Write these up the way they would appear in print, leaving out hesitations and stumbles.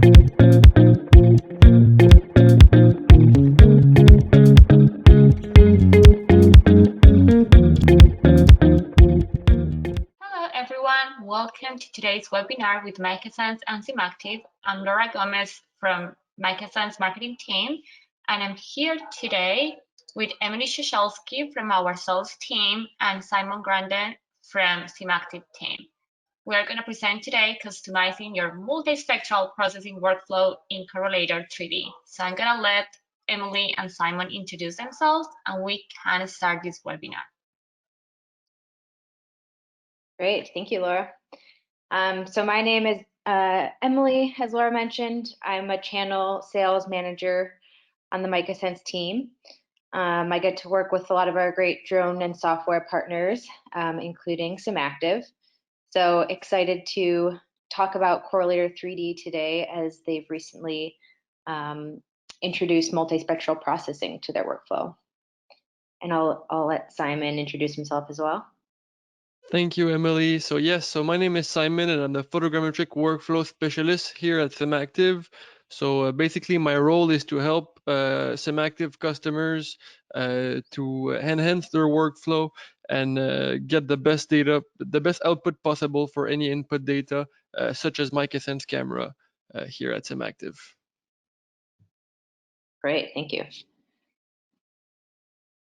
Hello everyone, welcome to today's webinar with MicaSense and SimActive. I'm Laura Gomez from MicaSense marketing team, and I'm here today with Emily Shoshalski from our sales team and Simon Grandin from SimActive team. We're going to present today customizing your multispectral processing workflow in Correlator 3D. So I'm going to let Emily and Simon introduce themselves and we can start this webinar. Great, thank you, Laura. So my name is Emily, as Laura mentioned. I'm a channel sales manager on the MicaSense team. I get to work with a lot of our great drone and software partners, including SimActive. So excited to talk about Correlator 3D today, as they've recently introduced multispectral processing to their workflow. And I'll let Simon introduce himself as well. Thank you, Emily. So yes, so my name is Simon and I'm the photogrammetric workflow specialist here at SimActive. So basically my role is to help SimActive customers to enhance their workflow and get the best data, the best output possible for any input data, such as MicaSense camera here at SimActive. Great, thank you.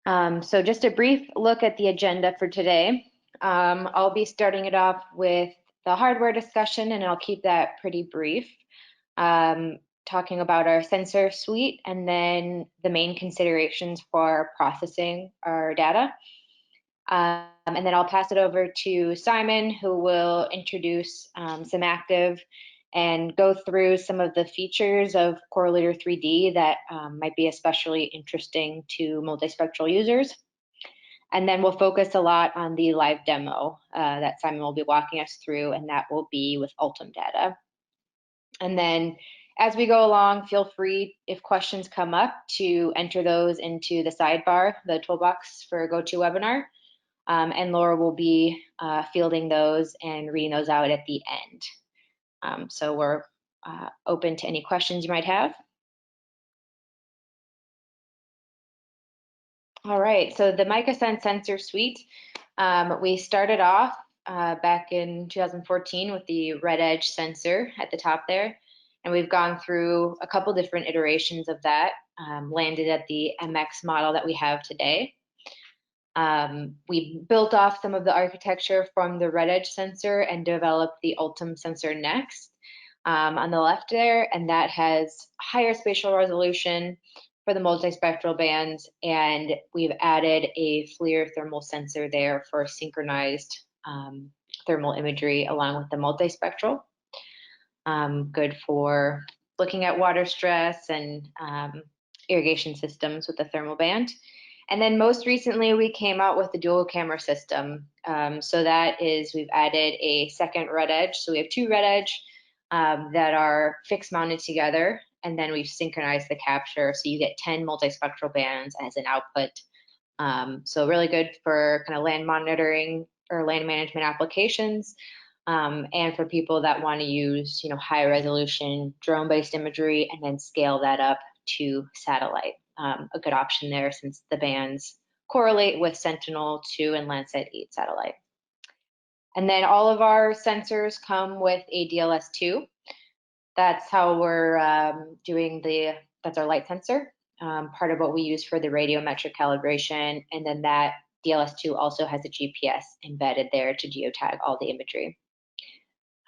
So just a brief look at the agenda for today. I'll be starting it off with the hardware discussion, and I'll keep that pretty brief, talking about our sensor suite and then the main considerations for processing our data. And then I'll pass it over to Simon, who will introduce SimActive and go through some of the features of Correlator 3D that might be especially interesting to multispectral users. And then we'll focus a lot on the live demo that Simon will be walking us through, and that will be with Ultim data. And then as we go along, feel free, if questions come up, to enter those into the sidebar, the toolbox for GoToWebinar. And Laura will be fielding those and reading those out at the end. So we're open to any questions you might have. All right, so the MicaSense sensor suite, we started off back in 2014 with the red edge sensor at the top there, and we've gone through a couple different iterations of that, landed at the MX model that we have today. We built off some of the architecture from the red edge sensor and developed the Ultim sensor next on the left there, and that has higher spatial resolution for the multispectral bands, and we've added a FLIR thermal sensor there for synchronized thermal imagery along with the multispectral. Good for looking at water stress and irrigation systems with the thermal band. And then most recently, we came out with the dual camera system. So that is, we've added a second red edge. So we have two red edge that are fixed mounted together, and then we've synchronized the capture. So you get 10 multispectral bands as an output. So really good for kind of land monitoring or land management applications, and for people that want to use, high resolution drone-based imagery and then scale that up to satellite. A good option there since the bands correlate with Sentinel-2 and Landsat 8 satellite. And then all of our sensors come with a DLS2. That's how we're doing that's our light sensor, part of what we use for the radiometric calibration. And then that DLS2 also has a GPS embedded there to geotag all the imagery.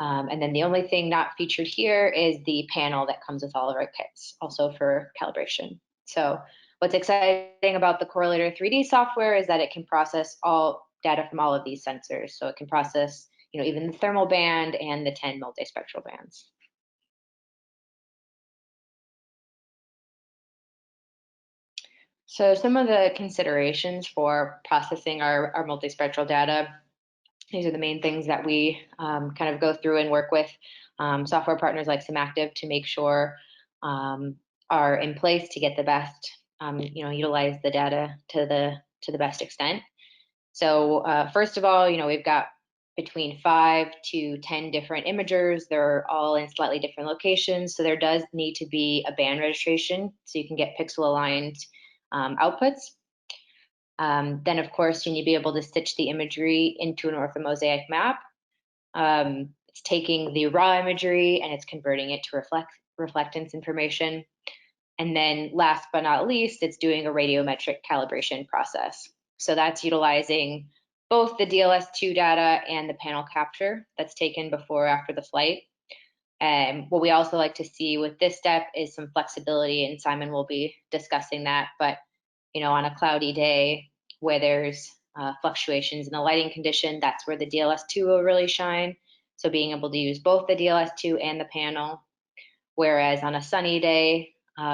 And then the only thing not featured here is the panel that comes with all of our kits, also for calibration. So what's exciting about the Correlator 3D software is that it can process all data from all of these sensors. So it can process, even the thermal band and the 10 multispectral bands. So some of the considerations for processing our multispectral data, these are the main things that we kind of go through and work with software partners like SimActive to make sure are in place to get the best, utilize the data to the best extent. So first of all, we've got between 5 to 10 different imagers. They're all in slightly different locations, so there does need to be a band registration so you can get pixel aligned outputs. Then, of course, you need to be able to stitch the imagery into an Ortho Mosaic map. It's taking the raw imagery and it's converting it to reflectance information. And then last but not least, it's doing a radiometric calibration process. So that's utilizing both the DLS2 data and the panel capture that's taken before or after the flight. And what we also like to see with this step is some flexibility, and Simon will be discussing that. But on a cloudy day where there's fluctuations in the lighting condition, that's where the DLS2 will really shine. So being able to use both the DLS2 and the panel. Whereas on a sunny day,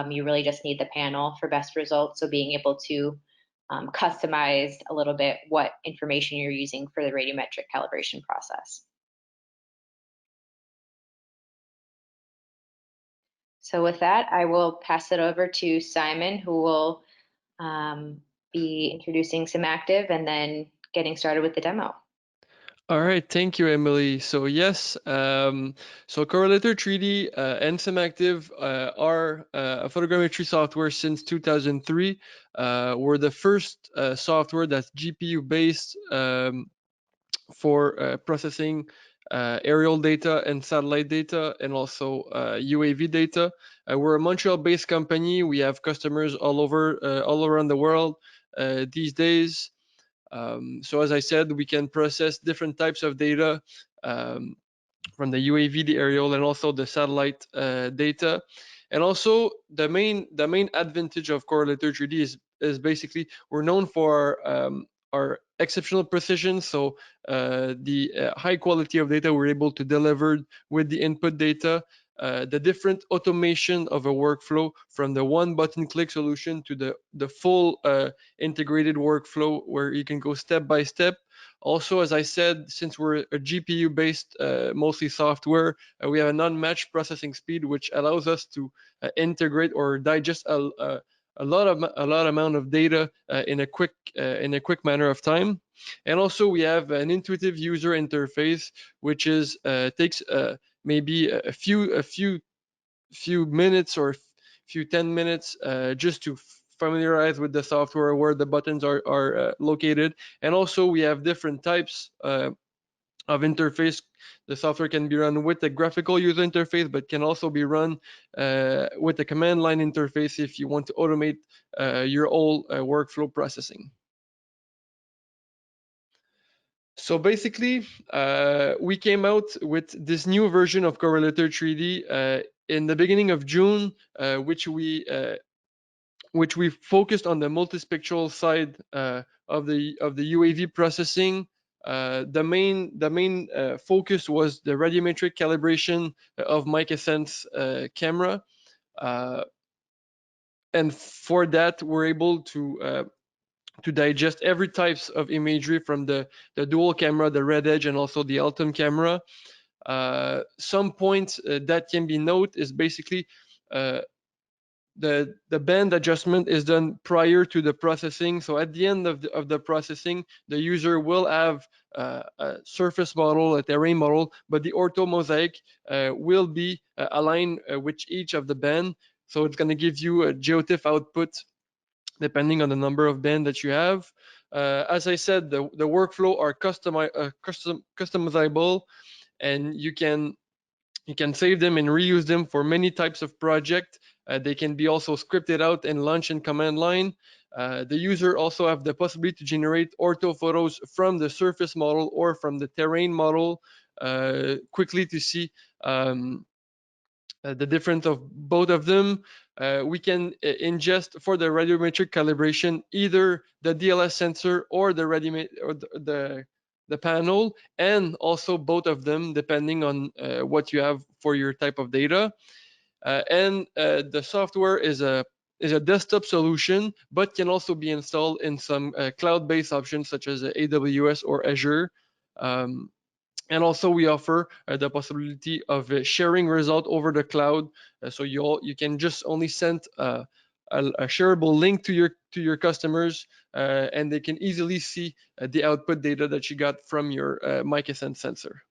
you really just need the panel for best results. So being able to customize a little bit what information you're using for the radiometric calibration process. So with that, I will pass it over to Simon, who will be introducing SimActive and then getting started with the demo. All right, thank you, Emily. So yes, so Correlator 3D and SimActive are a photogrammetry software since 2003. We're the first software that's GPU based for processing aerial data and satellite data, and also UAV data. We're a Montreal-based company. We have customers all around the world these days. So as I said, we can process different types of data from the UAV, the aerial, and also the satellite data. And also the main advantage of Correlator 3D is basically we're known for our exceptional precision. So the high quality of data we're able to deliver with the input data. The different automation of a workflow from the one button click solution to the full integrated workflow where you can go step by step. Also, as I said, since we're a GPU based mostly software, we have an unmatched processing speed, which allows us to integrate or digest a lot amount of data in a quick manner of time. And also we have an intuitive user interface, which is takes maybe a few minutes or few 10 minutes just to familiarize with the software, where the buttons are located. And also we have different types of interface. The software can be run with a graphical user interface, but can also be run with a command line interface if you want to automate your whole workflow processing. So basically, we came out with this new version of Correlator 3D in the beginning of June, which we focused on the multispectral side of the UAV processing. The main focus was the radiometric calibration of MicaSense camera, and for that we're able to digest every types of imagery from the dual camera, the Red Edge, and also the Altum camera. Some points that can be noted is basically the band adjustment is done prior to the processing. So at the end of the processing, the user will have a surface model, a terrain model, but the Ortho Mosaic will be aligned with each of the band. So it's going to give you a geotiff output depending on the number of bands that you have. As I said, the workflow are customizable, and you can save them and reuse them for many types of project. They can be also scripted out and launched in command line. The user also have the possibility to generate ortho photos from the surface model or from the terrain model quickly to see the difference of both of them. We can ingest for the radiometric calibration either the DLS sensor or the panel, and also both of them depending on what you have for your type of data. And the software is a desktop solution, but can also be installed in some cloud-based options such as AWS or Azure. And also we offer the possibility of sharing result over the cloud. So you can just only send a shareable link to your customers, and they can easily see the output data that you got from your MicaSense sensor.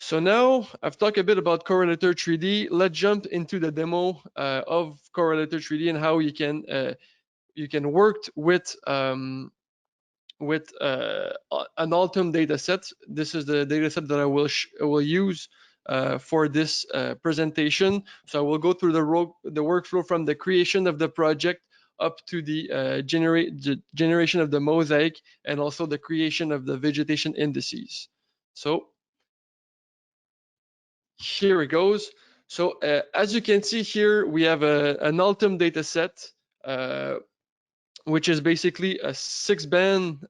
So now I've talked a bit about Correlator 3D. Let's jump into the demo of Correlator 3D and how you can work with an Altum data set. This is the data set that I will use for this presentation. So I will go through the workflow from the creation of the project up to the generation of the mosaic, and also the creation of the vegetation indices. So here it goes. So as you can see here, we have an Altum data set, which is basically a six-band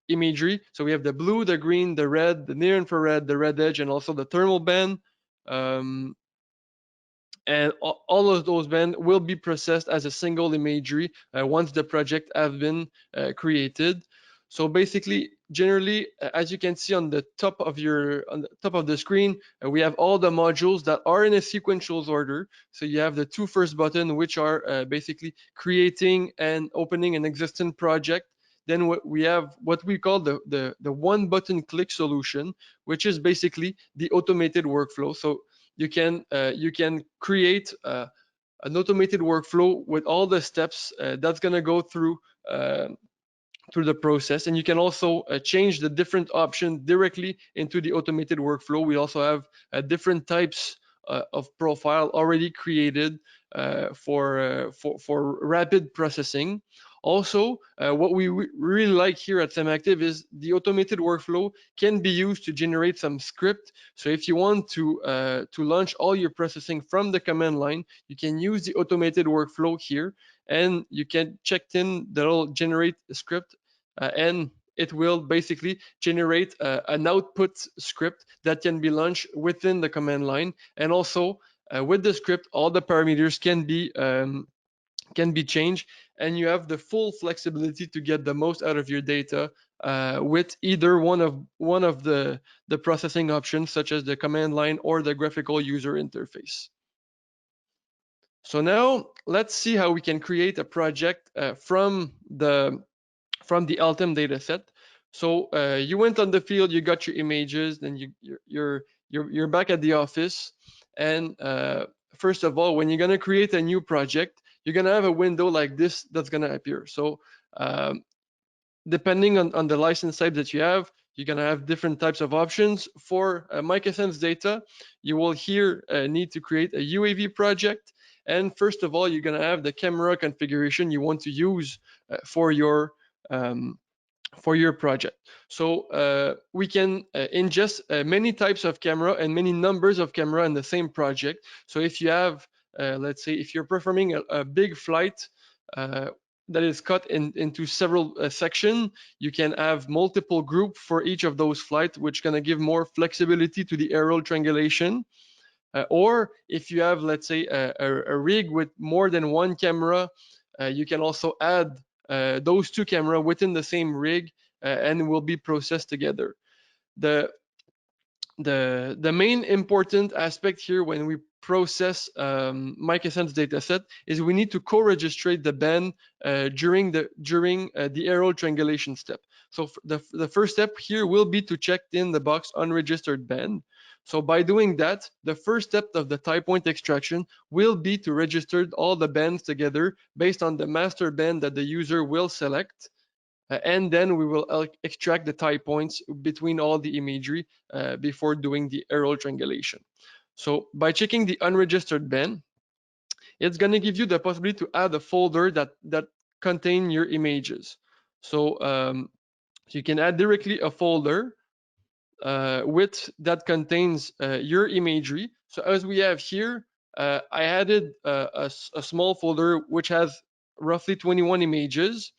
imagery. So we have the blue, the green, the red, the near infrared, the red edge, and also the thermal band. And all of those bands will be processed as a single imagery once the project have been created. So basically, generally, as you can see on the top of the screen, we have all the modules that are in a sequential order. So you have the two first buttons, which are basically creating and opening an existing project. Then we have what we call the one button click solution, which is basically the automated workflow. So you can create an automated workflow with all the steps that's going to go through the process, and you can also change the different options directly into the automated workflow. We also have different types of profile already created for rapid processing. Also, what we really like here at SimActive is the automated workflow can be used to generate some script. So if you want to launch all your processing from the command line, you can use the automated workflow here, and you can check in that'll generate a script, and it will basically generate an output script that can be launched within the command line. And also with the script, all the parameters can be changed, and you have the full flexibility to get the most out of your data with either one of the processing options, such as the command line or the graphical user interface. So now let's see how we can create a project from the Altum dataset. So you went on the field, you got your images, then you're back at the office, and first of all, when you're gonna create a new project, you're gonna have a window like this that's gonna appear. So depending on the license type that you have, you're gonna have different types of options. For MicaSense data, you will here need to create a UAV project. And first of all, you're gonna have the camera configuration you want to use for your project. So we can ingest many types of camera and many numbers of camera in the same project. So if you have, let's say, if you're performing a big flight that is cut into several sections, you can have multiple groups for each of those flights, which gonna give more flexibility to the aerial triangulation. Or if you have, let's say, a rig with more than one camera, you can also add those two cameras within the same rig, and will be processed together. The main important aspect here when we process MicaSense dataset is we need to co-registrate the band during the aerial triangulation step. So the first step here will be to check in the box unregistered band. So by doing that, the first step of the type point extraction will be to register all the bands together based on the master band that the user will select. And then we will extract the type points between all the imagery before doing the aerial triangulation. So by checking the unregistered band, it's going to give you the possibility to add a folder that contain your images. So you can add directly a folder with that contains your imagery. So as we have here, I added a small folder which has roughly 21 images,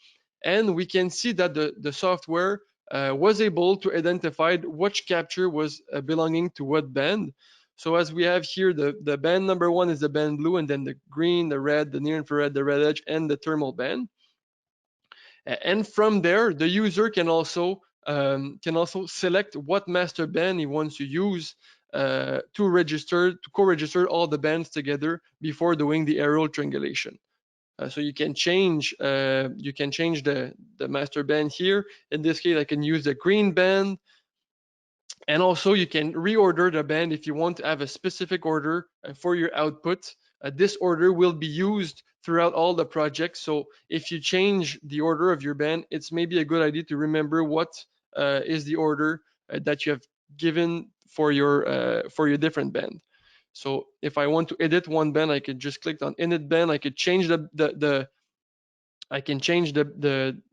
and we can see that the software was able to identify which capture was belonging to what band. So as we have here, the band number 1 is the band blue, and then the green, the red, the near infrared, the red edge, and the thermal band. And from there, the user can also select what master band he wants to use co-register all the bands together before doing the aerial triangulation. So you can change the master band here. In this case, I can use the green band, and also you can reorder the band if you want to have a specific order for your output. This order will be used throughout all the projects. So if you change the order of your band, it's maybe a good idea to remember what is the order that you have given for your different band. So if I want to edit one band, I could just click on edit band. I could change the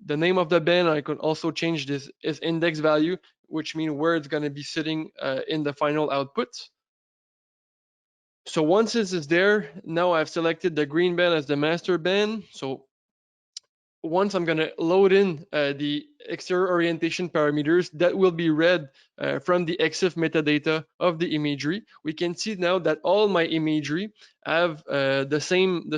name of the band. I could also change this index value, which means where it's going to be sitting in the final output. So once this is there, now I've selected the green band as the master band. So once I'm going to load in the exterior orientation parameters that will be read from the EXIF metadata of the imagery, we can see now that all my imagery have the same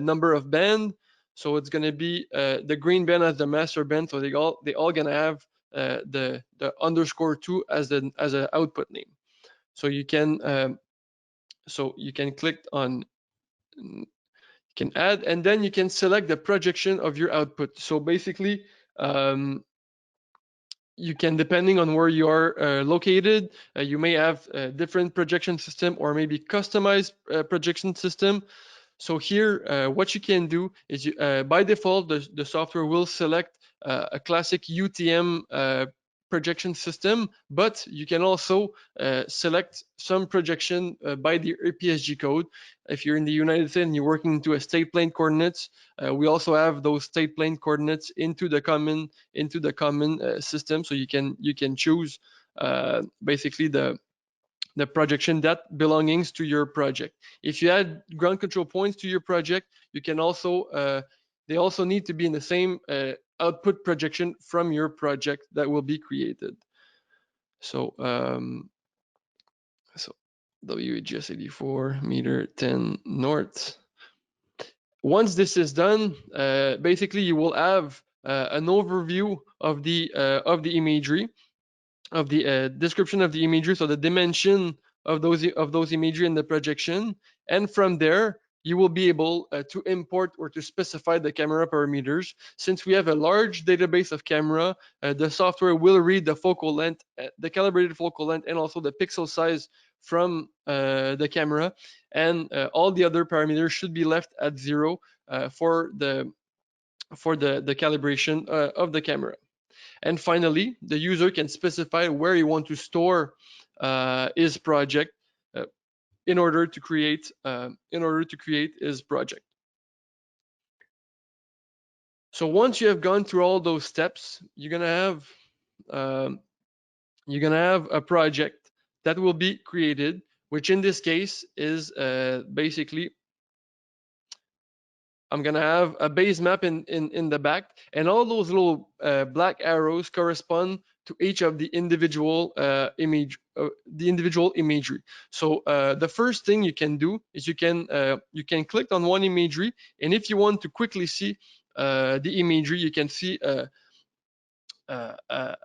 number of band. So it's going to be the green band as the master band. So they all going to have the _2 as an output name. So you can click on can add, and then you can select the projection of your output. So basically, you can, depending on where you are located, you may have a different projection system or maybe customized projection system. So here, what you can do is by default, the software will select a classic UTM projection system, but you can also select some projection by the EPSG code. If you're in the United States and you're working into a state plane coordinates, we also have those state plane coordinates into the common system. So you can choose basically the projection that belongs to your project. If you add ground control points to your project, you can also they also need to be in the same output projection from your project that will be created. So WGS 84 meter 10 north. Once this is done, basically you will have an overview of the imagery, of the description of the imagery, so the dimension of those imagery in the projection, and from there you will be able to import or to specify the camera parameters. Since we have a large database of camera, the software will read the focal length, the calibrated focal length, and also the pixel size from the camera, and all the other parameters should be left at 0 for the calibration of the camera. And finally, the user can specify where he wants to store his project in order to create his project. So once you have gone through all those steps, you're gonna have a project that will be created, which in this case is basically, I'm gonna have a base map in the back, and all those little black arrows correspond to each of the individual imagery. So the first thing you can do is you can click on one imagery, and if you want to quickly see the imagery, you can see an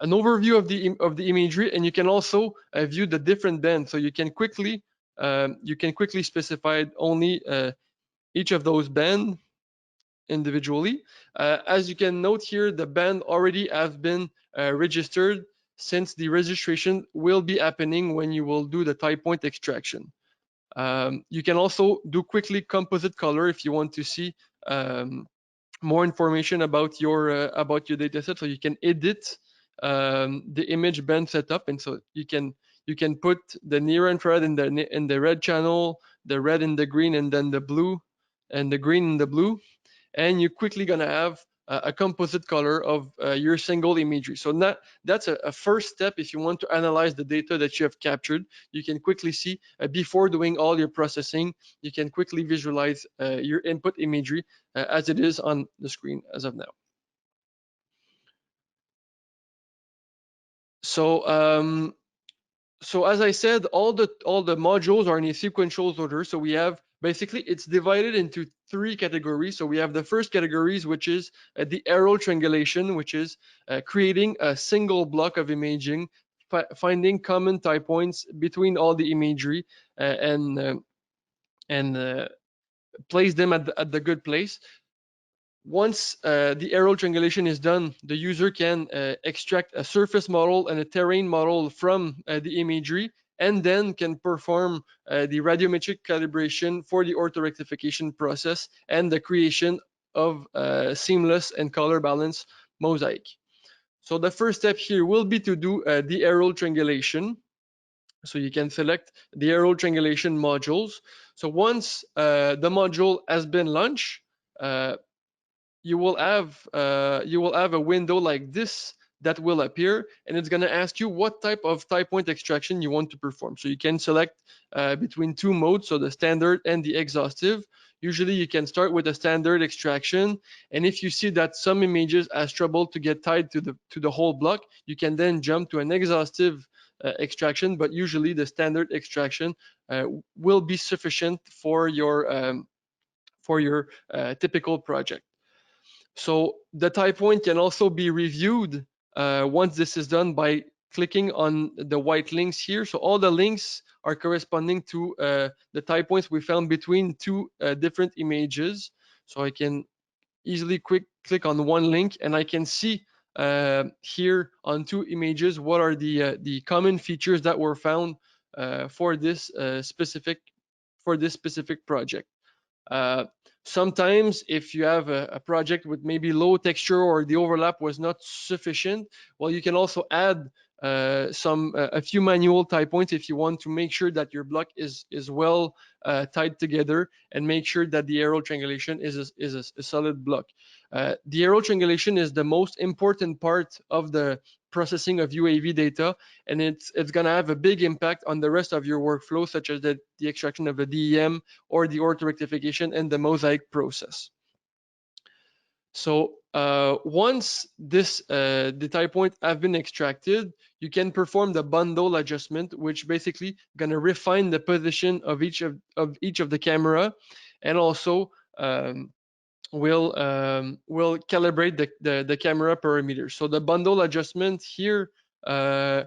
overview of the imagery, and you can also view the different bands. So you can quickly specify only each of those bands individually. As you can note here, the band already have been registered, since the registration will be happening when you will do the type point extraction. You can also do quickly composite color if you want to see more information about your dataset. So you can edit the image band setup, and so you can put the near infrared in the red channel, the red in the green, and then the blue and the green in the blue. And you're quickly gonna have a composite color of your single imagery. So that's a first step. If you want to analyze the data that you have captured, you can quickly see before doing all your processing, you can quickly visualize your input imagery as it is on the screen as of now. So so as I said, all the modules are in a sequential order. So we have, basically, it's divided into 3 categories. So we have the first categories, which is the aerial triangulation, which is creating a single block of imaging finding common tie points between all the imagery and place them at the good place. Once the aerial triangulation is done, the user can extract a surface model and a terrain model from the imagery, and then can perform the radiometric calibration for the ortho rectification process and the creation of seamless and color balance mosaic. So the first step here will be to do the aerial triangulation. So you can select the aerial triangulation modules. So once the module has been launched, you will have a window like this that will appear, and it's going to ask you what type of tie point extraction you want to perform. So you can select between two modes, so the standard and the exhaustive. Usually you can start with a standard extraction, and if you see that some images has trouble to get tied to the whole block, you can then jump to an exhaustive extraction. But usually the standard extraction will be sufficient for your typical project. So the tie point can also be reviewed once this is done by clicking on the white links here. So all the links are corresponding to the tie points we found between two different images. So I can easily click on one link, and I can see here on two images what are the common features that were found for this specific project. Sometimes if you have a project with maybe low texture or the overlap was not sufficient, well, you can also add a few manual tie points if you want to make sure that your block is well tied together and make sure that the aerial triangulation is a solid block. The aerial triangulation is the most important part of the processing of UAV data, and it's going to have a big impact on the rest of your workflow, such as the extraction of the DEM or the ortho rectification and the mosaic process. So once the tie point have been extracted, you can perform the bundle adjustment, which basically gonna refine the position of each of the camera, and also will calibrate the camera parameters. So the bundle adjustment here you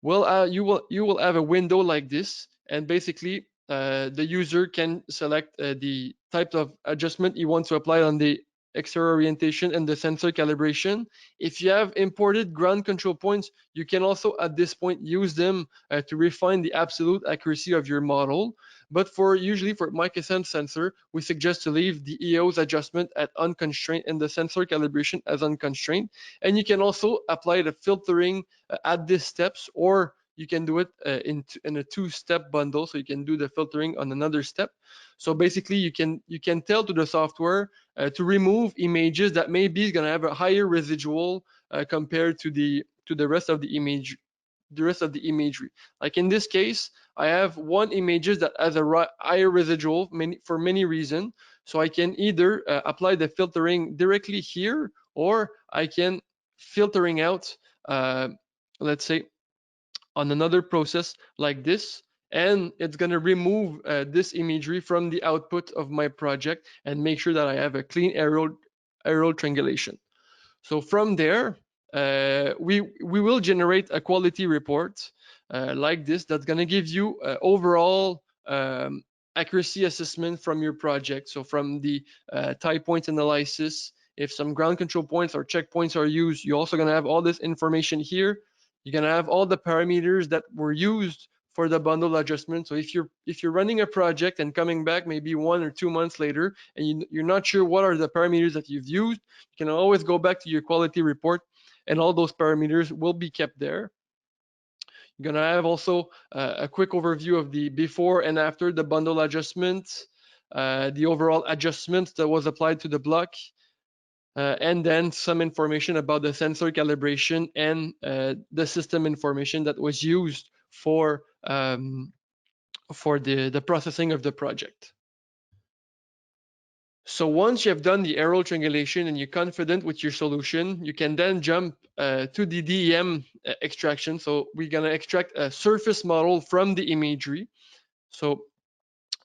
will have a window like this, and basically the user can select the type of adjustment you want to apply on the exterior orientation and the sensor calibration. If you have imported ground control points, you can also at this point use them to refine the absolute accuracy of your model. But usually for MicaSense sensor, we suggest to leave the EOS adjustment at unconstrained and the sensor calibration as unconstrained. And you can also apply the filtering at these steps, or you can do it in a two-step bundle. So you can do the filtering on another step. So basically, you can tell to the software to remove images that maybe is going to have a higher residual compared to the rest of the image. The rest of the imagery. Like in this case, I have one images that has a higher residual for many reasons. So I can either apply the filtering directly here, or I can filtering out, let's say, on another process like this, and it's going to remove this imagery from the output of my project and make sure that I have a clean aerial triangulation. So from there, we will generate a quality report like this that's going to give you overall accuracy assessment from your project. So from the tie point analysis, if some ground control points or checkpoints are used, you're also going to have all this information here. You're going to have all the parameters that were used for the bundle adjustment. So if you're running a project and coming back maybe 1 or 2 months later and you're not sure what are the parameters that you've used, you can always go back to your quality report and all those parameters will be kept there. You're gonna have also a quick overview of the before and after the bundle adjustment, the overall adjustment that was applied to the block, and then some information about the sensor calibration and the system information that was used for the processing of the project. So once you have done the aerial triangulation and you're confident with your solution, you can then jump to the DEM extraction. So we're going to extract a surface model from the imagery. So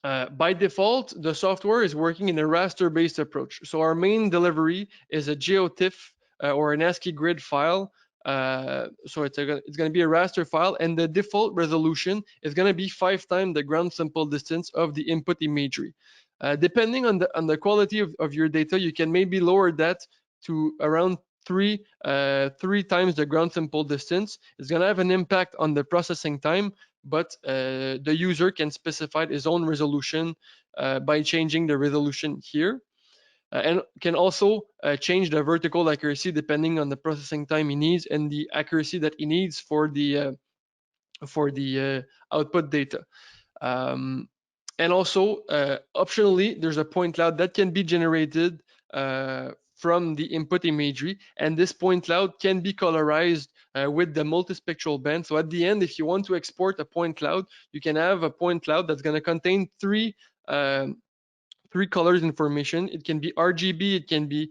by default, the software is working in a raster-based approach. So our main delivery is a GeoTIFF or an ASCII grid file So it's going to be a raster file, and the default resolution is going to be 5 times the ground sample distance of the input imagery. Depending on the quality of your data, you can maybe lower that to around 3 times the ground sample distance. It's going to have an impact on the processing time, but the user can specify his own resolution by changing the resolution here. And can also change the vertical accuracy depending on the processing time he needs and the accuracy that he needs for the output data. And also, optionally, there's a point cloud that can be generated from the input imagery, and this point cloud can be colorized with the multispectral band. So at the end, if you want to export a point cloud, you can have a point cloud that's going to contain three colors information. It can be RGB, it can be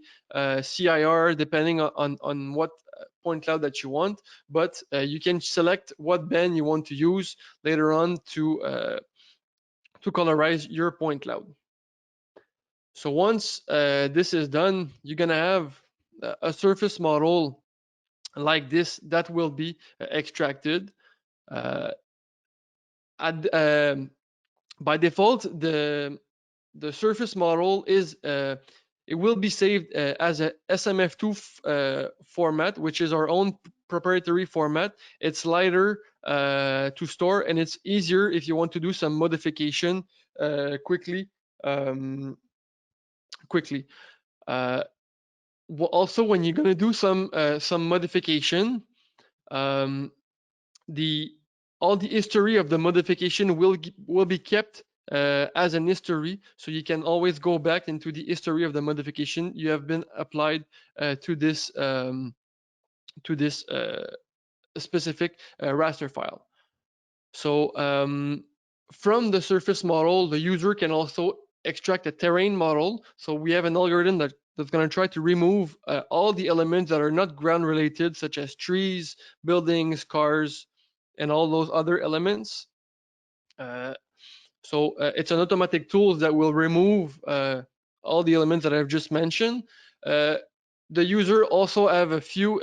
CIR, depending on what point cloud that you want, but you can select what band you want to use later on to colorize your point cloud. So once this is done, you're gonna have a surface model like this that will be extracted. By default, the surface model is it will be saved as a SMF2 format, which is our own proprietary format. It's lighter to store, and it's easier if you want to do some modification quickly. Also, when you're going to do some modification, all the history of the modification will be kept as an history, so you can always go back into the history of the modification you have been applied to this specific raster file. So from the surface model, the user can also extract a terrain model. So we have an algorithm that's going to try to remove all the elements that are not ground related, such as trees, buildings, cars, and all those other elements. So it's an automatic tool that will remove all the elements that I've just mentioned. The user also have a few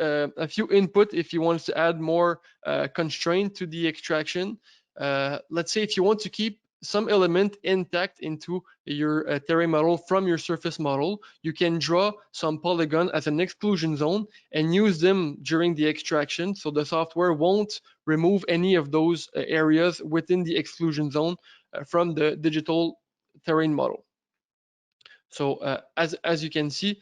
input if he wants to add more constraint to the extraction. Let's say if you want to keep some element intact into your terrain model from your surface model, you can draw some polygon as an exclusion zone and use them during the extraction, so the software won't remove any of those areas within the exclusion zone from the digital terrain model. So as you can see,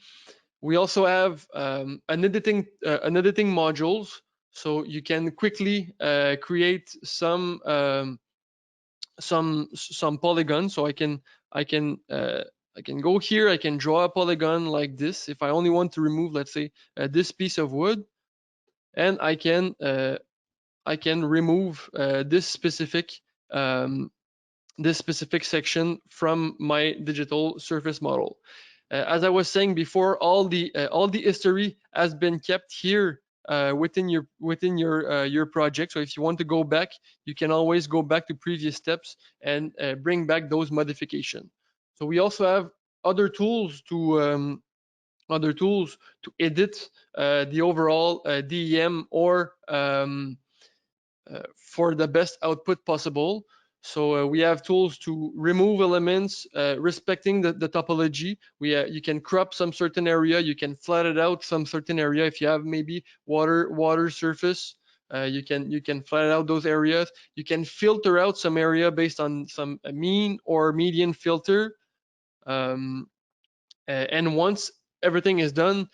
we also have an editing modules, so you can quickly create some polygons. So I can go here, I can draw a polygon like this if I only want to remove, let's say, this piece of wood, and I can remove this specific section from my digital surface model. As I was saying before, all the history has been kept here within your project. So if you want to go back, you can always go back to previous steps and bring back those modifications. So we also have other tools to edit the overall DEM or for the best output possible. So we have tools to remove elements respecting the topology. You can crop some certain area, you can flatten out some certain area. If you have maybe water surface, you can flatten out those areas. You can filter out some area based on some mean or median filter. And once everything is done,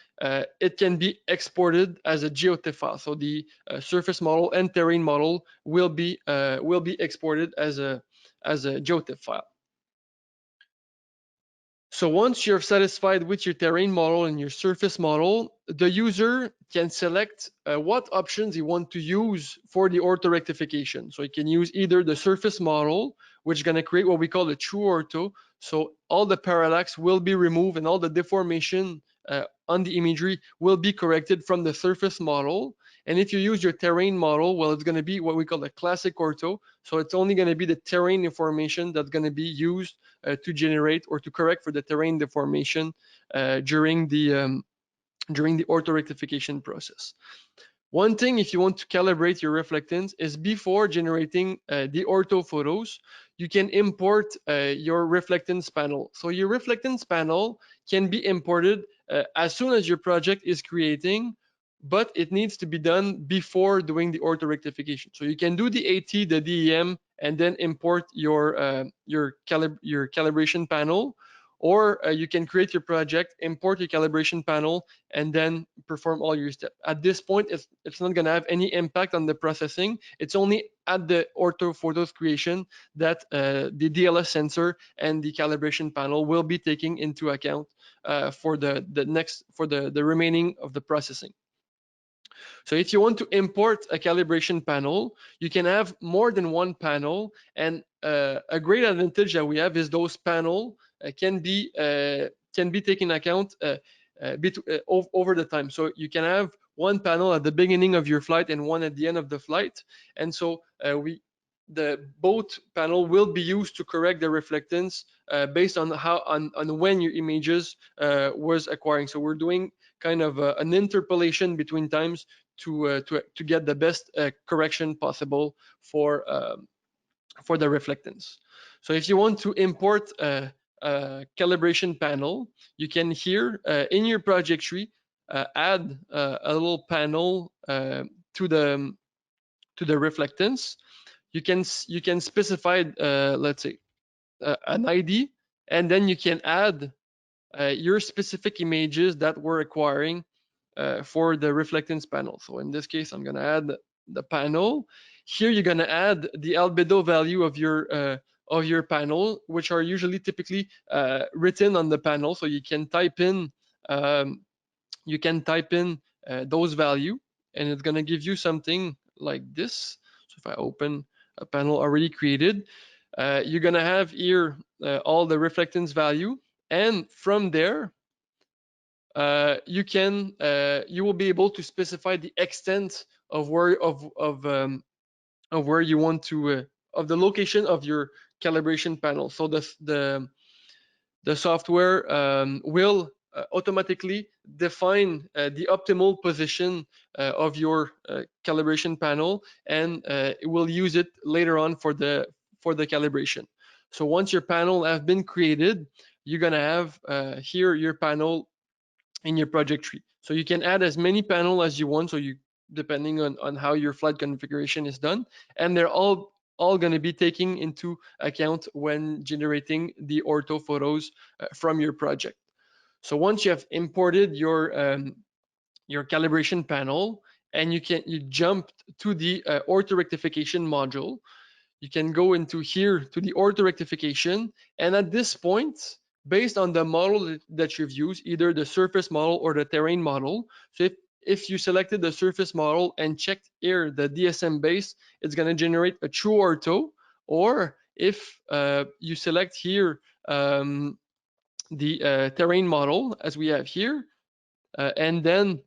it can be exported as a GeoTIFF file. So the surface model and terrain model will be exported as a GeoTIFF file. So once you're satisfied with your terrain model and your surface model, the user can select what options he wants to use for the ortho rectification. So he can use either the surface model, which is going to create what we call a true ortho. So all the parallax will be removed and all the deformation on the imagery will be corrected from the surface model. And if you use your terrain model, well, it's going to be what we call a classic ortho. So it's only going to be the terrain information that's going to be used to generate or to correct for the terrain deformation during the ortho rectification process. One thing, if you want to calibrate your reflectance, is before generating the ortho photos, you can import your reflectance panel. So your reflectance panel can be imported as soon as your project is creating, but it needs to be done before doing the ortho rectification. So you can do the AT, the DEM, and then import your calibration panel, or you can create your project, import your calibration panel, and then perform all your steps. At this point, it's not going to have any impact on the processing. It's only at the ortho photos creation that the DLS sensor and the calibration panel will be taking into account for the remaining of the processing. So if you want to import a calibration panel, you can have more than one panel, and a great advantage that we have is those panels can be taken account over the time. So you can have one panel at the beginning of your flight and one at the end of the flight, and so both panel will be used to correct the reflectance based on when your images was acquiring. So we're doing kind of an interpolation between times to get the best correction possible for the reflectance. So if you want to import a calibration panel, you can here in your project tree add a little panel to the reflectance. You can specify let's say an ID, and then you can add your specific images that we're acquiring for the reflectance panel. So in this case, I'm going to add the panel. Here you're going to add the albedo value of your panel, which are usually typically written on the panel. So you can type in those value, and it's going to give you something like this. So if I open a panel already created, you're going to have here all the reflectance value, and from there you will be able to specify the extent of where you want to of the location of your calibration panel. So the software will automatically define the optimal position of your calibration panel, and it will use it later on for the calibration. So once your panel have been created, you're gonna have here your panel in your project tree. So you can add as many panels as you want, so you depending on how your flight configuration is done, and they're all going to be taking into account when generating the ortho photos from your project. So once you have imported your calibration panel, and you jump to the ortho rectification module, you can go into here to the ortho rectification, and at this point, based on the model that you've used, either the surface model or the terrain model, so if you selected the surface model and checked here the DSM base, it's going to generate a true ortho. Or if you select here the terrain model, as we have here, and then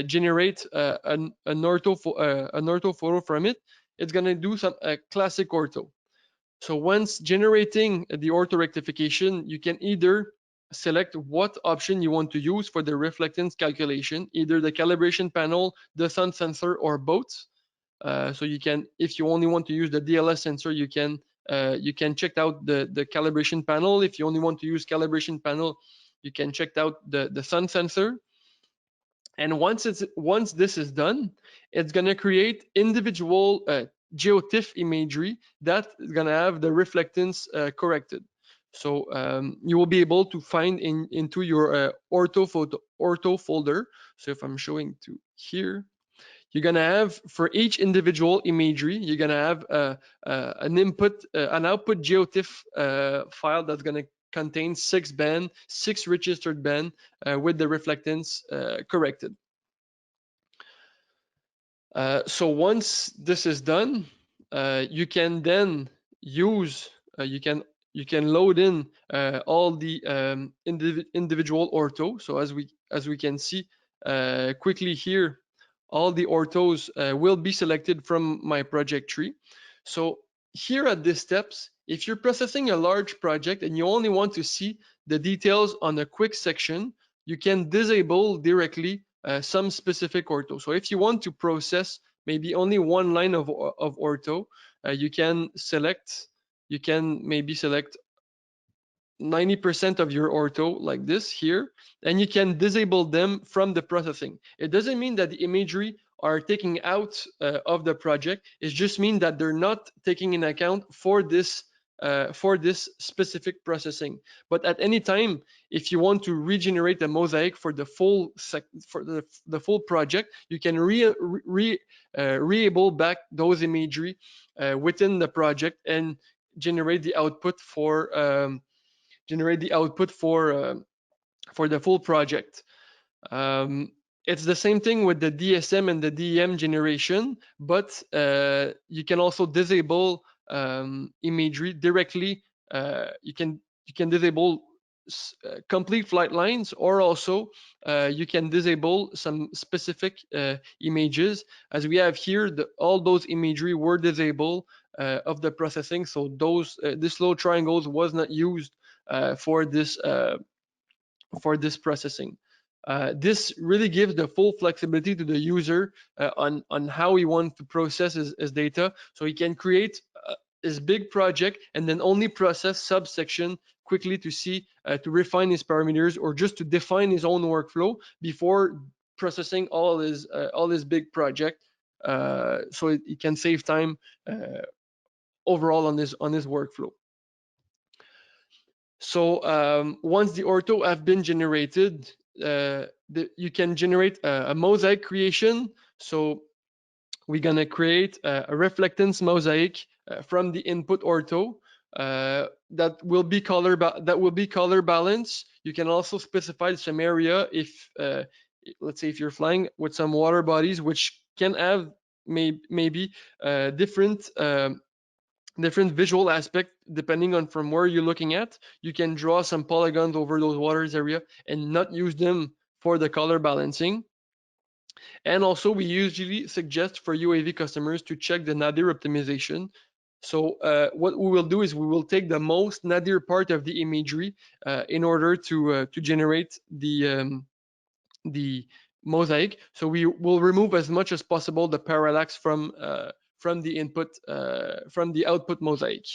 generate an ortho photo from it, it's going to do some classic ortho. So once generating the ortho rectification, you can either select what option you want to use for the reflectance calculation, either the calibration panel, the sun sensor, or both. So you can, if you only want to use the DLS sensor, you can check out the calibration panel. If you only want to use calibration panel, you can check out the sun sensor. And once this is done, it's going to create individual geotiff imagery that is going to have the reflectance corrected. So you will be able to find into your ortho folder. So if I'm showing to here, you're going to have for each individual imagery, you're going to have an output geotiff file that's going to contain 6 registered band with the reflectance corrected. So once this is done, you can then use you can load in all the individual ortho. So as we can see quickly here, all the orthos will be selected from my project tree. So here at these steps, if you're processing a large project and you only want to see the details on a quick section, you can disable directly some specific ortho. So if you want to process maybe only one line of ortho, you can maybe select 90% of your ortho like this here, and you can disable them from the processing. It doesn't mean that the imagery are taken out of the project. It just means that they're not taking in account for this specific processing. But at any time, if you want to regenerate the mosaic for the full the full project, you can re-able back those imagery within the project and generate the output for the full project. It's the same thing with the DSM and the DTM generation, but you can also disable imagery directly. You can disable complete flight lines, or also you can disable some specific images. As we have here, all those imagery were disabled of the processing, so those this low triangles was not used for this processing. This really gives the full flexibility to the user on how he wants to process his data. So he can create his big project and then only process subsection quickly to see to refine his parameters, or just to define his own workflow before processing all his big project. So it can save time overall on his workflow. So once the ortho have been generated, you can generate a mosaic creation. So we're gonna create a reflectance mosaic from the input ortho that will be color balanced. You can also specify some area if let's say if you're flying with some water bodies which can have maybe different visual aspect depending on from where you're looking at. You can draw some polygons over those waters area and not use them for the color balancing. And also we usually suggest for UAV customers to check the nadir optimization. So what we will do is we will take the most nadir part of the imagery in order to generate the mosaic. So we will remove as much as possible the parallax from the input from the output mosaic.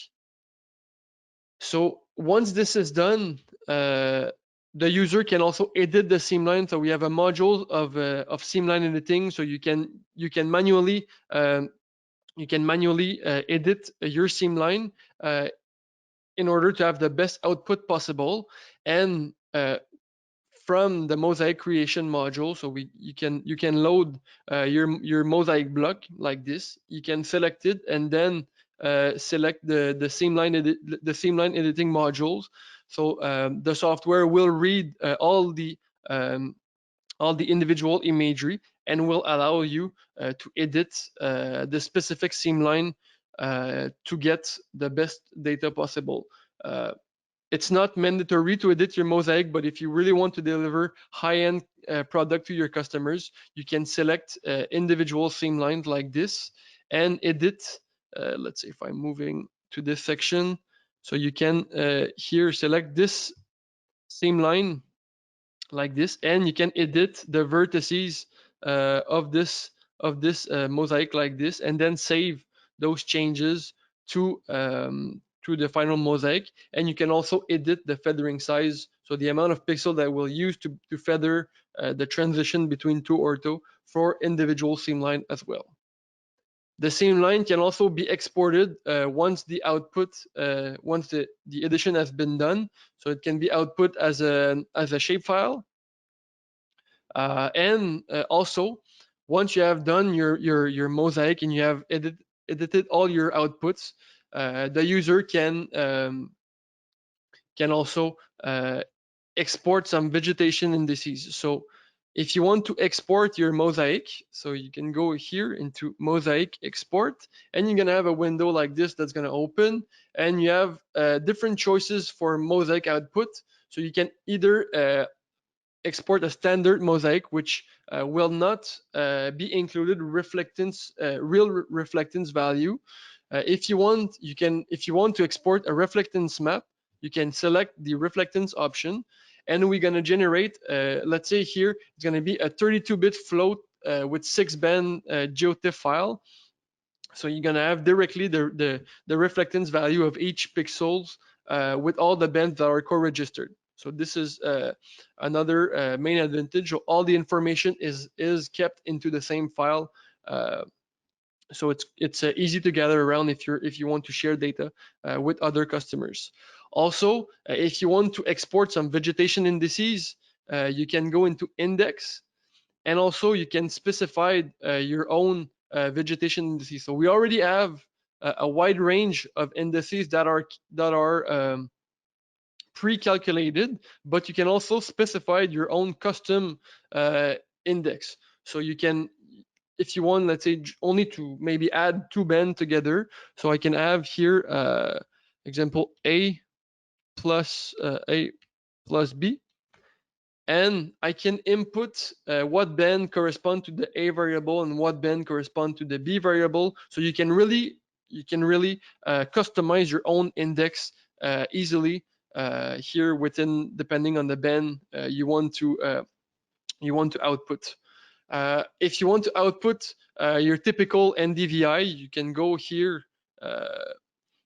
So once this is done, the user can also edit the seamline. So we have a module of seamline editing. So you can manually edit your seamline in order to have the best output possible. And from the mosaic creation module, so you can load your mosaic block like this. You can select it and then select the seamline editing modules. So the software will read all the individual imagery and will allow you to edit the specific seamline to get the best data possible. It's not mandatory to edit your mosaic, but if you really want to deliver high-end product to your customers, you can select individual seamlines like this and edit. Let's say if I'm moving to this section, so you can here select this seamline like this, and you can edit the vertices of this mosaic like this, and then save those changes to the final mosaic. And you can also edit the feathering size, so the amount of pixel that we'll use to feather the transition between two ortho for individual seamline as well. The seamline can also be exported once the output, once the edition has been done. So it can be output as a shapefile. And also, once you have done your mosaic and you have edited all your outputs, the user can also export some vegetation indices. So if you want to export your mosaic, so you can go here into mosaic export, and you're gonna have a window like this that's gonna open, and you have different choices for mosaic output. So you can either export a standard mosaic, which will not be included reflectance, real reflectance value. If you want to export a reflectance map, you can select the reflectance option, and we're gonna generate, let's say here, it's gonna be a 32-bit float with 6-band geotiff file. So you're gonna have directly the reflectance value of each pixels with all the bands that are co-registered. So this is another main advantage. So all the information is kept into the same file. So it's easy to gather around if you want to share data with other customers. Also, if you want to export some vegetation indices, you can go into index, and also you can specify your own vegetation indices. So we already have a wide range of indices that are pre-calculated, but you can also specify your own custom index. So you can, if you want, let's say, only to maybe add 2 bands together. So I can have here example A plus B, and I can input what band correspond to the A variable and what band correspond to the B variable. So you can really customize your own index easily here within, depending on the band you want to output. If you want to output your typical NDVI, you can go here,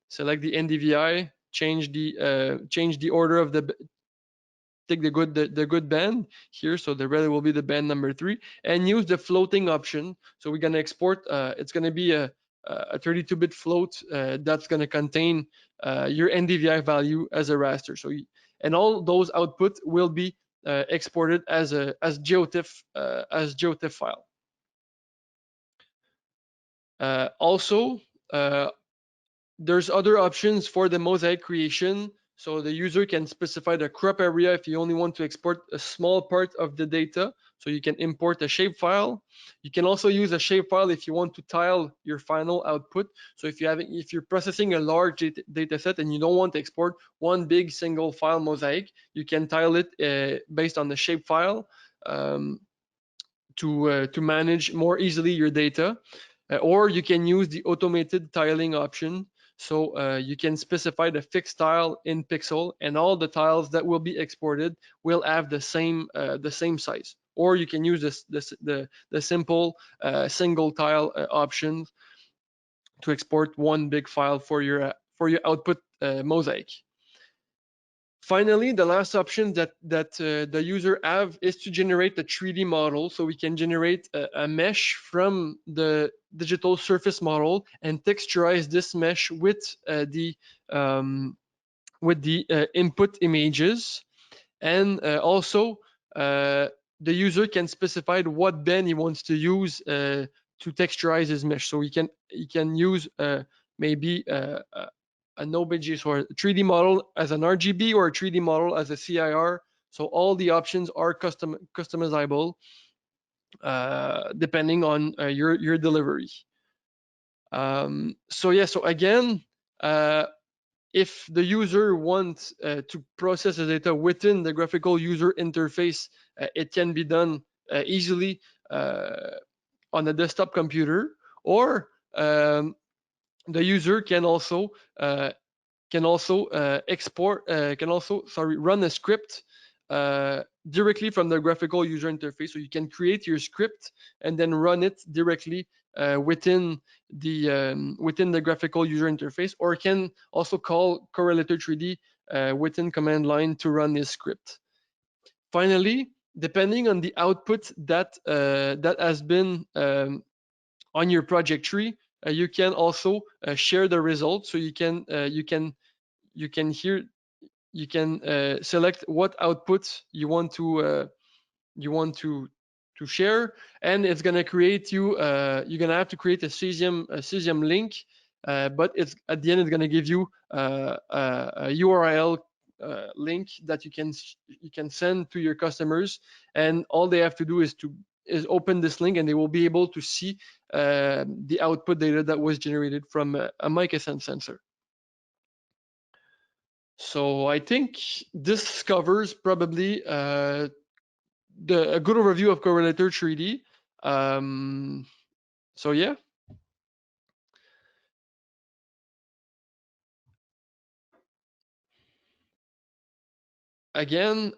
select the NDVI, change the order of the, take the good band here, so the red will be the band number 3, and use the floating option. So we're gonna export. It's gonna be a 32-bit float that's gonna contain your NDVI value as a raster. So and all those output will be exported as geotiff file. Also, there's other options for the Mosaic creation. So the user can specify the crop area if you only want to export a small part of the data. So you can import a shapefile. You can also use a shapefile if you want to tile your final output. So if you're processing a large data set and you don't want to export one big single file Mosaic, you can tile it based on the shapefile to manage more easily your data. Or you can use the automated tiling option. So you can specify the fixed tile in pixel, and all the tiles that will be exported will have the same size. Or you can use the simple single tile option to export one big file for your output Mosaic. Finally, the last option that the user have is to generate a 3D model. So we can generate a mesh from the digital surface model and texturize this mesh with the input images. And also, the user can specify what band he wants to use to texturize his mesh. So he can use maybe an OBJ or a 3D model as an RGB or a 3D model as a CIR. So all the options are customizable depending on your delivery. So yeah, so again, if the user wants to process the data within the graphical user interface, it can be done easily on a desktop computer, or the user can also run a script directly from the graphical user interface. So you can create your script and then run it directly within the graphical user interface, or can also call Correlator 3D within command line to run this script. Finally, depending on the output that has been on your project tree, you can also share the results. So you can select what output you want to share, and it's going to create you're going to have to create a cesium link, but it's at the end it's going to give you a URL link that you can send to your customers, and all they have to do is open this link, and they will be able to see the output data that was generated from a MicaSense sensor. So I think this covers probably a good overview of Correlator 3D. So yeah. again,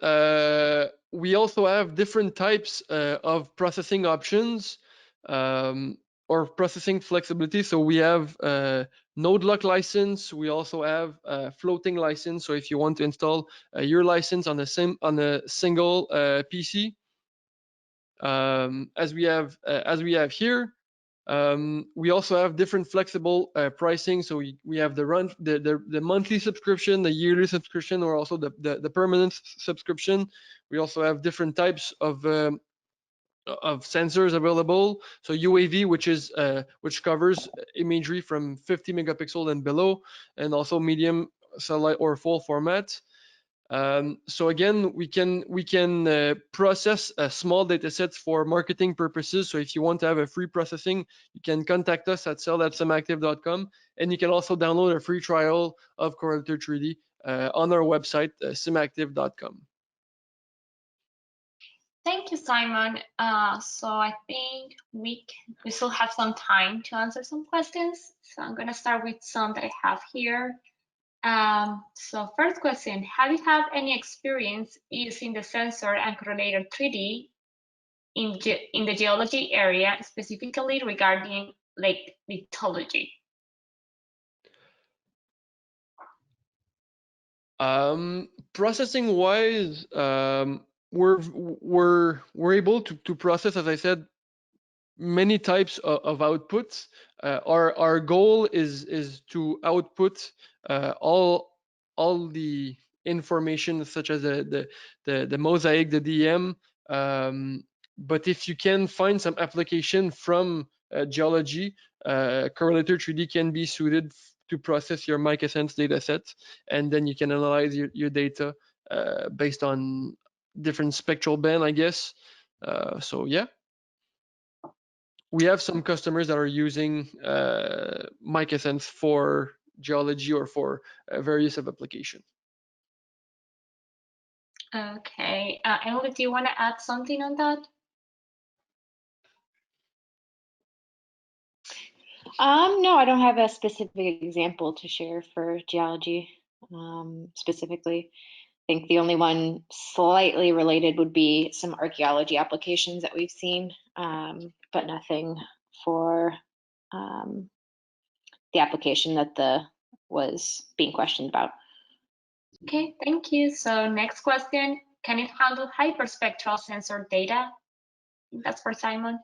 we also have different types of processing options or processing flexibility. So we have node lock license. We also have floating license. So if you want to install your license on a single PC, as we have here. We also have different flexible pricing. So we have the monthly subscription, the yearly subscription, or also the permanent subscription. We also have different types of sensors available. So UAV, which covers imagery from 50 megapixel and below, and also medium satellite or full format. So again, we can process small data sets for marketing purposes. So if you want to have a free processing, you can contact us at sell@simactive.com, and you can also download a free trial of Correlator 3D on our website, simactive.com. Thank you, Simon. So I think we still have some time to answer some questions. So I'm going to start with some that I have here. So first question, have you had any experience using the sensor and correlator 3D in the geology area, specifically regarding lake lithology? Processing wise, we're able to process, as I said, many types of outputs. Our goal is to output all the information, such as the Mosaic, the DTM. But if you can find some application from geology, Correlator 3D can be suited to process your MicaSense data set, and then you can analyze your data based on different spectral band, I guess. So yeah. We have some customers that are using MicaSense for geology or for various of application. Okay, Emily, do you want to add something on that? No, I don't have a specific example to share for geology specifically. I think the only one slightly related would be some archaeology applications that we've seen, but nothing for the application that was being questioned about. Okay, thank you. So next question, can it handle hyperspectral sensor data? That's for Simon.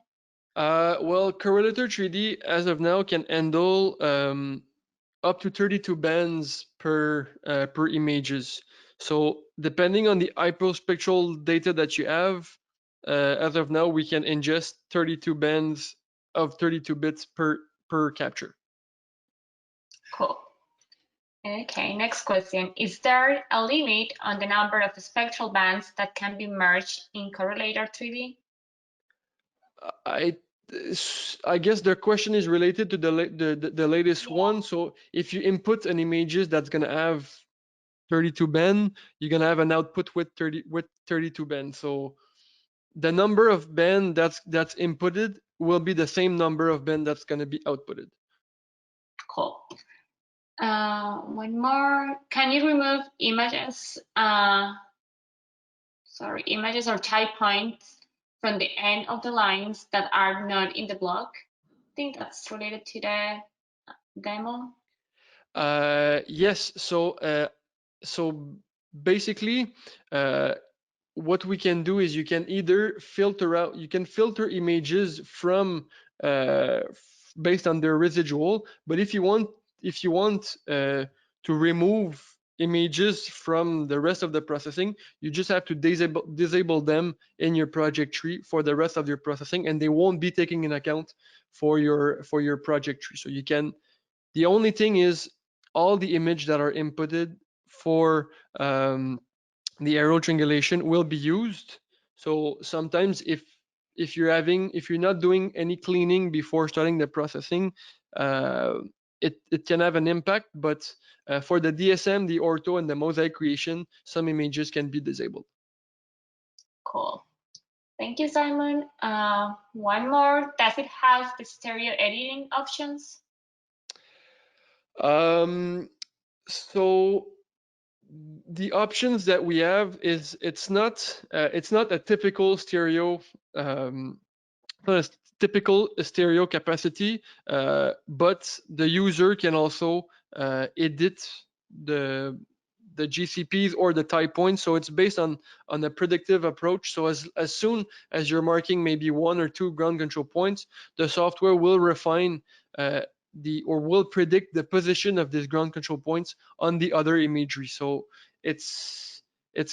Well, Correlator 3D as of now can handle up to 32 bands per images. So depending on the hyperspectral data that you have, as of now we can ingest 32 bands of 32 bits per capture. Cool. Okay, next question. Is there a limit on the number of spectral bands that can be merged in Correlator 3D? I guess the question is related to the latest one. So if you input an images that's gonna have 32 band, you're gonna have an output with 32 band. So the number of band that's inputted will be the same number of band that's gonna be outputted. Cool. One more. Can you remove images? Images or type points from the end of the lines that are not in the block? I think that's related to the demo. Yes. So basically, what we can do is you can either filter images from based on their residual, but if you want to remove images from the rest of the processing, you just have to disable them in your project tree for the rest of your processing, and they won't be taken in account for your project tree. So you can, the only thing is all the image that are inputted for the arrow triangulation will be used. So sometimes if you're not doing any cleaning before starting the processing, it can have an impact. But for the DSM, the Ortho, and the Mosaic creation, some images can be disabled. Cool. Thank you, Simon. One more. Does it have the stereo editing options? So the options that we have is it's not a typical stereo not a typical stereo capacity, but the user can also edit the GCPs or the tie points. So it's based on a predictive approach. So as soon as you're marking maybe 1 or 2 ground control points, the software will refine will predict the position of these ground control points on the other imagery. So it's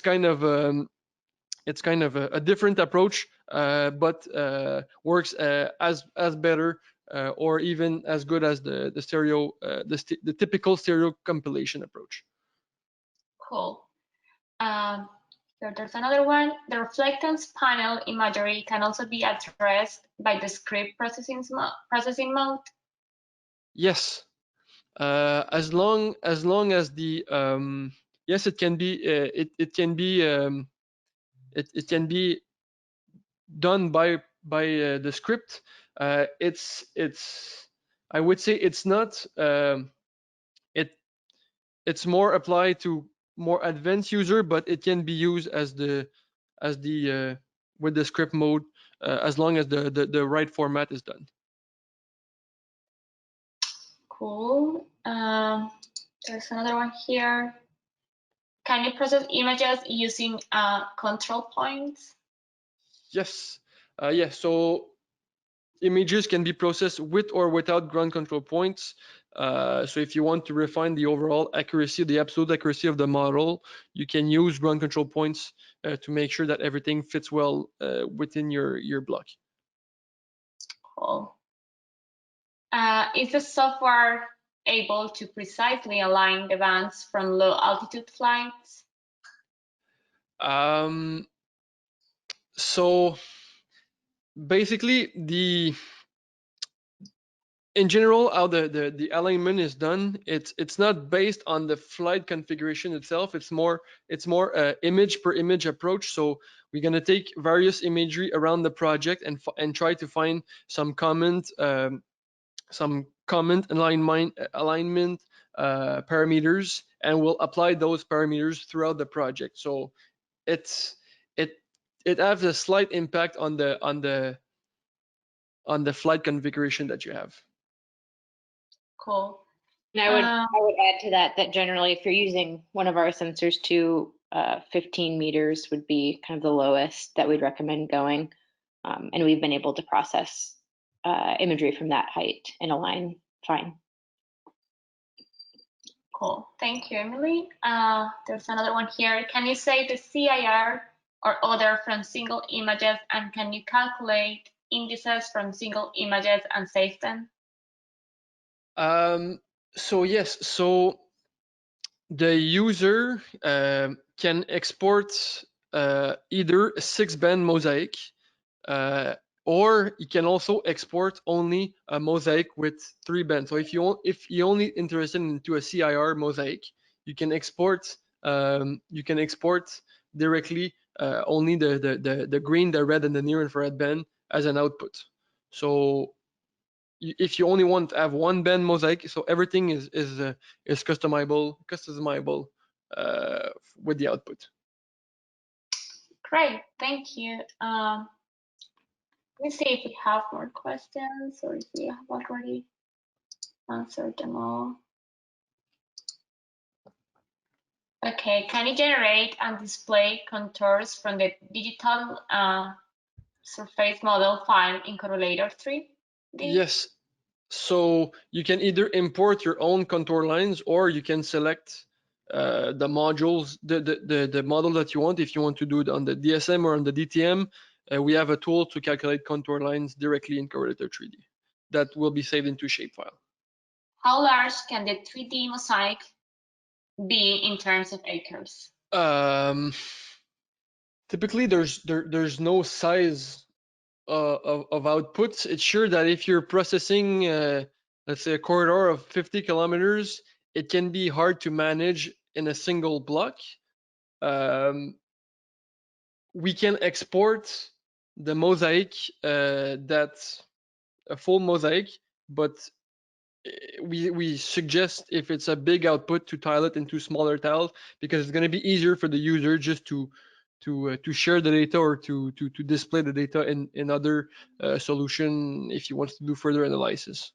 kind of a different approach, but works as better or even as good as the stereo the typical stereo compilation approach. Cool. So there's another one. The reflectance panel imagery can also be addressed by the script processing mode. Yes, as long as the yes, it can be it can be done by the script. It's I would say it's not it's more applied to more advanced user, but it can be used as the with the script mode as long as the right format is done. Cool. There's another one here. Can you process images using control points? Yes. Yes. So images can be processed with or without ground control points. So if you want to refine the overall accuracy, the absolute accuracy of the model, you can use ground control points to make sure that everything fits well within your block. Cool. Is the software able to precisely align the bands from low altitude flights? So basically in general, how the alignment is done, it's not based on the flight configuration itself. It's more image per image approach. So we're gonna take various imagery around the project and try to find some common alignment parameters, and we'll apply those parameters throughout the project. So it has a slight impact on the flight configuration that you have. Cool. And I would add to that generally if you're using one of our sensors to 15 meters would be kind of the lowest that we'd recommend going. And we've been able to process imagery from that height and align fine. Cool. Thank you, Emily. There's another one here. Can you say the CIR or other from single images, and can you calculate indices from single images and save them? So yes, so the user can export either a 6-band mosaic, or you can also export only a mosaic with 3 bands. So if you're only interested into a CIR mosaic, you can export directly only the green, the red, and the near infrared band as an output. So if you only want to have 1 band mosaic, so everything is customizable with the output. Great, thank you. Let me see if we have more questions or if we have already answered them all. Okay, can you generate and display contours from the digital surface model file in Correlator 3D? Yes. So you can either import your own contour lines, or you can select the modules, the model that you want. If you want to do it on the DSM or on the DTM, we have a tool to calculate contour lines directly in Correlator 3D that will be saved into shapefile. How large can the 3D mosaic be in terms of acres? Typically, there's no size of outputs. It's sure that if you're processing, let's say, a corridor of 50 kilometers, it can be hard to manage in a single block. We can export the mosaic, that's a full mosaic, but we suggest, if it's a big output, to tile it into smaller tiles, because it's going to be easier for the user just to share the data, or to display the data in other solution if he wants to do further analysis.